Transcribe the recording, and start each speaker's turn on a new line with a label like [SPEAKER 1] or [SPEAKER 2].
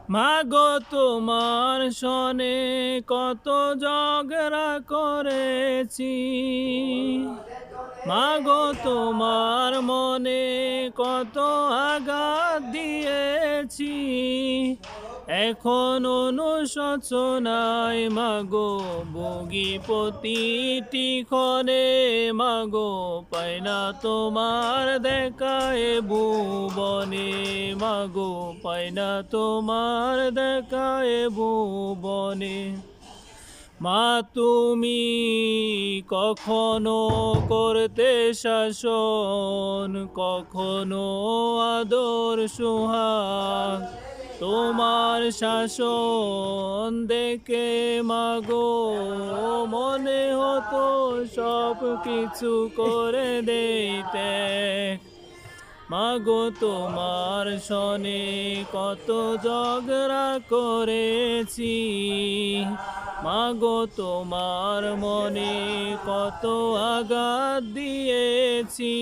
[SPEAKER 1] মাগো তোমার সনে কত ঝগড়া করেছি, মাগো তোমার মনে কত আঘাত দিয়েছি। এখন অনুশোচনায় মাগো ভোগী প্রতিটি ক্ষণে, মাগো পাই না তোমার দেখায় ভুবনে, মাগো পাই না তোমার দেখায় ভুবনে। মা তুমি কখনো করতে শাসন, কখনো আদর সোহাগ, তোমার শাসন দেখে মাগো মনে হতো সব কিছু করে দিতে। মাগো তোমার সনে কত ঝগড়া করেছি, মাগো তোমার মনে কত আঘাত দিয়েছি।